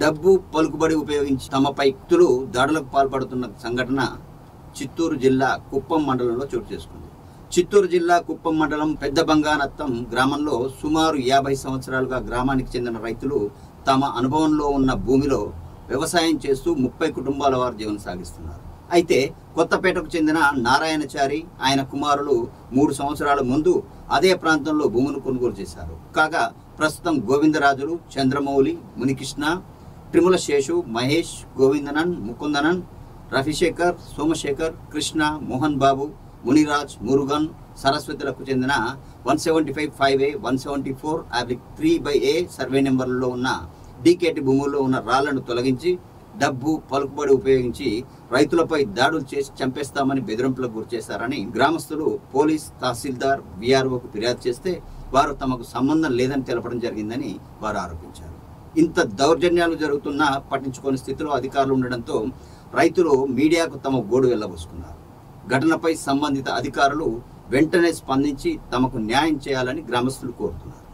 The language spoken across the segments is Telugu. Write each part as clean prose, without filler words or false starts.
డబ్బు పలుకుబడి ఉపయోగించి తమపై వ్యక్తులు దాడులకు పాల్పడుతున్న సంఘటన చిత్తూరు జిల్లా కుప్పం మండలంలో చోటు చేసుకుంది. చిత్తూరు జిల్లా కుప్పం మండలం పెద్ద బంగానత్తం గ్రామంలో సుమారు 50 సంవత్సరాలుగా గ్రామానికి చెందిన రైతులు తమ అనుభవంలో ఉన్న భూమిలో వ్యవసాయం చేస్తూ 30 కుటుంబాల వారు జీవనం సాగిస్తున్నారు. అయితే కొత్తపేటకు చెందిన నారాయణచారి ఆయన కుమారులు 3 సంవత్సరాల ముందు అదే ప్రాంతంలో భూమును కొనుగోలు చేశారు. కాగా ప్రస్తుతం గోవిందరాజులు, చంద్రమౌళి, మునికృష్ణ, త్రిముల శేషు, మహేష్, గోవిందనన్, ముకుందనన్, రవిశేఖర్, సోమశేఖర్, కృష్ణ, మోహన్ బాబు, మునిరాజ్, మురుగన్, సరస్వతులకు చెందిన 175/5A, 174/3/A సర్వే నెంబర్లలో ఉన్న డీకేటీ భూముల్లో ఉన్న రాళ్లను తొలగించి డబ్బు పలుకుబడి ఉపయోగించి రైతులపై దాడులు చేసి చంపేస్తామని బెదిరింపులకు గురిచేశారని గ్రామస్తులు పోలీస్, తహసీల్దార్, వీఆర్ఓకు ఫిర్యాదు చేస్తే వారు తమకు సంబంధం లేదని తెలపడం జరిగిందని వారు ఆరోపించారు. ఇంత దౌర్జన్యాలు జరుగుతున్నా పట్టించుకోని స్థితిలో అధికారులు ఉండడంతో రైతులు మీడియాకు తమ గోడు వెళ్లబోసుకున్నారు. ఘటనపై సంబంధిత అధికారులు వెంటనే స్పందించి తమకు న్యాయం చేయాలని గ్రామస్తులు కోరుతున్నారు.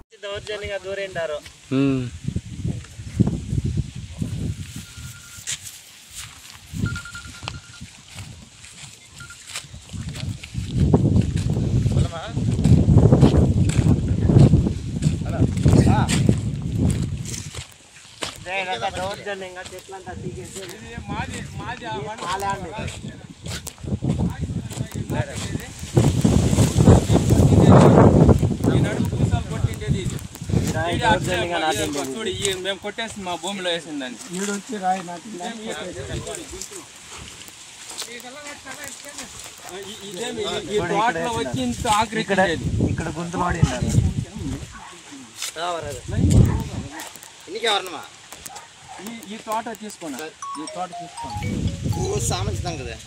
దౌర్జన్యంగా చెట్లంతా తీసేసి మేము కొట్టేసి మా భూమిలో వేసిందని ఈడొచ్చి రాయి తోటలో వచ్చి ఇంత ఆకరించేది ఇక్కడ గుంతలు పడినారు. ఈ తోట తీసుకోండి, ఈ తోట తీసుకోండి. సామంతం కదా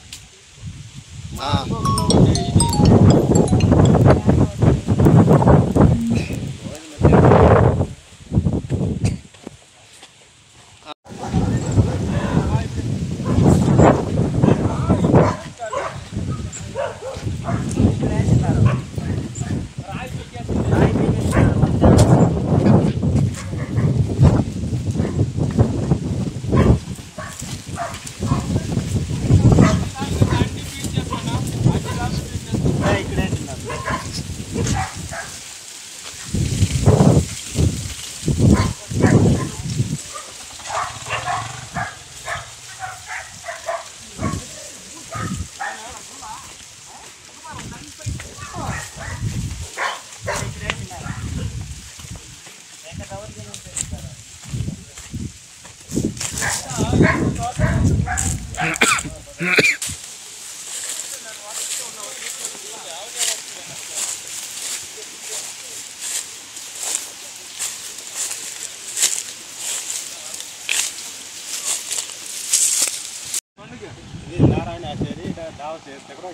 నారాయణాచారి దావ చేస్తే కూడా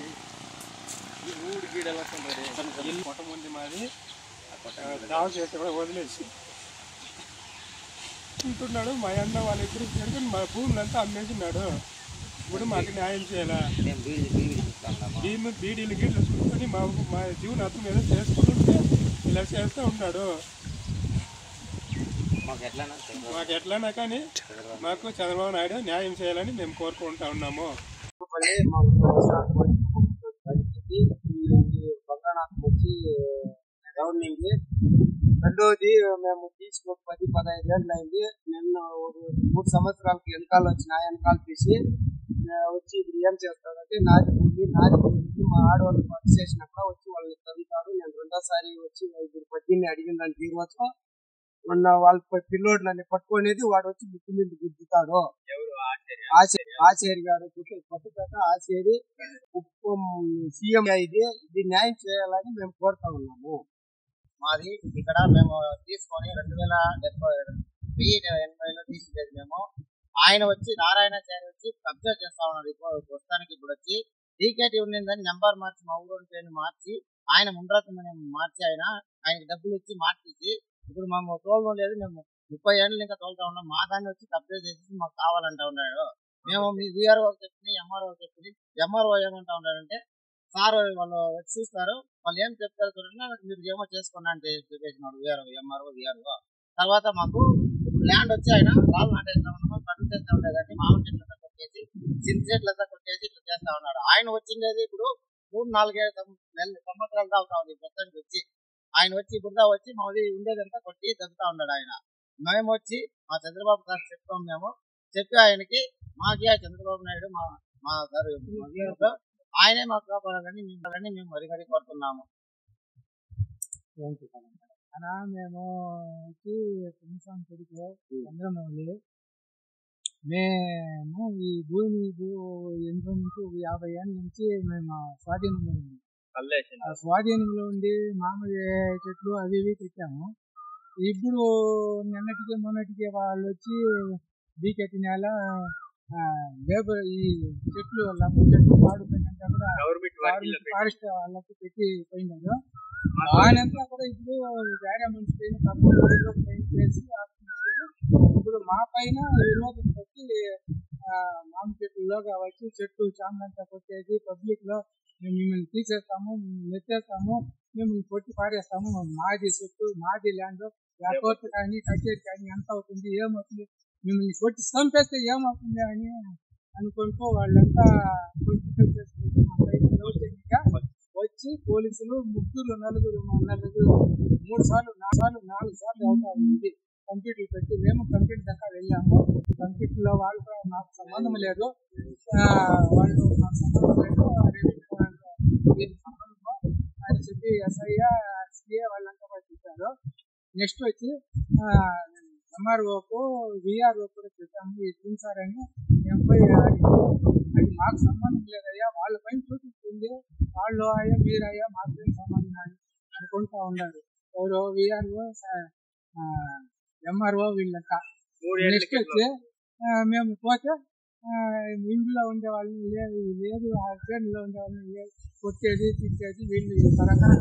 ఈ ఊడి గీడలు వస్తుంటుంది. మొట్టమొదటి మాది దావ చేస్తే కూడా వదిలేసి ఉంటున్నాడు. మా అన్న వాళ్ళిద్దరు చేరుకొని మా భూములంతా అమ్మేసినాడు. ఇప్పుడు మాకు న్యాయం చేయాలా? బీడీలు గీడలు చూసుకొని మా జీవనాత్మ మీద చేసుకుంటుంటే ఇలా చేస్తూ ఉన్నాడు. మాకు ఎట్లన్నా కానీ మాకు చంద్రబాబు నాయుడు న్యాయం చేయాలని మేము కోరుకుంటా ఉన్నాము. బంగాళాఖాతం వచ్చి గవర్నింగ్ రెండోది మేము తీసుకు 10-15 ఏళ్ళు అయింది. నిన్న 3 సంవత్సరాలకి వెనకాల వచ్చి నా వెనకాల తీసి వచ్చి ఇప్పుడు ఏం చేస్తాడంటే నాది భూమి మా ఆడవాళ్ళు పని చేసినప్పుడు వచ్చి వాళ్ళని తగ్గుతాడు. నేను రెండోసారి వచ్చి ఇప్పుడు 18 అడిగిందని తీరవచ్చు. మొన్న వాళ్ళ పిల్లోడ్లని పట్టుకునేది వాడు వచ్చి ముక్కు మీద గుద్దుతాడు. ఆచేరి గారు కొత్తపేట ఆచేరి కుప్పం సీఎం ఇది న్యాయం చేయాలని మేము కోరుతా ఉన్నాము. మాది ఇక్కడ మేము తీసుకొని 2080లో తీసుకునేది మేము. ఆయన వచ్చి నారాయణాచారి వచ్చి కబ్జా చేస్తా ఉన్నారు. ప్రస్తుతానికి ఇప్పుడు వచ్చి డీకేటీ ఉండిందని నెంబర్ మార్చి మా ఊరు పేరుని మార్చి ఆయన ముండ్రాతమని మార్చి ఆయనకి డబ్బులు ఇచ్చి మార్చేసి ఇప్పుడు మేము తోలడం లేదు. మేము 30 ఏళ్ళు ఇంకా తోలుతా ఉన్నాం. మా దాన్ని వచ్చి కబ్జా చేసేసి మాకు కావాలంటా ఉన్నాడు. మేము మీ వీఆర్ఓ చెప్పింది, ఎంఆర్ఓ చెప్పింది. ఎంఆర్ఓ ఏమంటా ఉన్నాడంటే సార్ వాళ్ళు వచ్చి చూస్తారు, వాళ్ళు ఏం చెప్తారు చూడండి, మీరు ఏమో చేసుకున్నా అంటే చెప్పేసినాడు వీఆర్ఓ, ఎంఆర్ఓ, వీఆర్ఓ. తర్వాత మాకు ల్యాండ్ వచ్చి ఆయన రాళ్ళు నాటేస్తా ఆయన వచ్చిండేది ఇప్పుడు 3-4 సంవత్సరాలు దాకా ఉంది ప్రస్తుతానికి వచ్చి. ఆయన వచ్చి ఇప్పుడు వచ్చి మాది ఉండేదంతా కొట్టి తగ్గుతా ఉన్నాడు ఆయన. మేము వచ్చి మా చంద్రబాబు సార్ చెప్తాం, మేము చెప్పి ఆయనకి మాకి చంద్రబాబు నాయుడు మా సార్ ఆయనే మాకు కాపాడాలని మేము మరీ కోరుతున్నాము. అలా మేము వచ్చి కొన్నిసార్లు కొడుకు చంద్రమౌళి, మేము ఈ భూమి ఎంతో నుంచి 50 ఏళ్ళ నుంచి మేము స్వాధీనంలో ఉంది. ఆ స్వాధీనంలో ఉండి మామిడి చెట్లు అవి ఇవి పెట్టాము. ఇప్పుడు నిన్నటికి మొన్నటికి వాళ్ళు వచ్చి బీకెట్టి నేల లేబర్ ఈ చెట్లు పాడుపోయినంతా కూడా ఫారెస్ట్ వాళ్ళకి పెట్టి పోయినారు. ఆయనంతా కూడా ఇప్పుడు వేరే మనిషి పైన చేసి ఇప్పుడు మా పైన విరోధం బట్టి మామిడి చెట్లులోగా వచ్చి చెట్టు చామంతా కొట్టేది, పబ్లిక్ లో మేము మిమ్మల్ని తీసేస్తాము, నెత్తేస్తాము, మిమ్మల్ని కొట్టి పారేస్తాము, మాది చెట్టు మాది ల్యాండ్, కోర్టు కానీ కచేరీ కానీ ఎంత అవుతుంది, ఏమవుతుంది, మిమ్మల్ని కొట్టి చంపేస్తే ఏమవుతుంది అని అనుకుంటూ వాళ్ళంతా పొలిటికల్ చేసుకుంటూ మా పైన వచ్చి పోలీసులు 3-4 3 సార్లు 4 సార్లు అవుతుంది కంప్యూటర్ పెట్టి. మేము కంప్యూటర్ దాకా వెళ్ళాము. కంప్యూటర్ లో వాళ్ళతో నాకు సంబంధం లేదు, వాళ్ళు నాకు సంబంధం లేదు, సంబంధం అని చెప్పి ఎస్ఐ సిఏ వాళ్ళంతా కూడా చెప్పారు. నెక్స్ట్ వచ్చి ఎంఆర్ఓకు విఆర్ఓ కూడా చెప్పాము, ఇది సార్ అని ఎంపై అది మాకు సంబంధం లేదయ్యా, వాళ్ళ పైన చూపిస్తుంది, వాళ్ళు అయ్యా మీరయ్యా మాకేం సంబంధం అని అనుకుంటా ఉన్నారు ఎవరో విఆర్ఓ ఎంఆర్ఓ వీళ్ళంతా. నెక్స్ట్ వచ్చి మేము పోతే ఇంట్లో ఉండే వాళ్ళని లేదు ఆ ట్రైన్లో ఉండే వాళ్ళని లేదు కొట్టేది తిట్టేది వీళ్ళు రకరకాల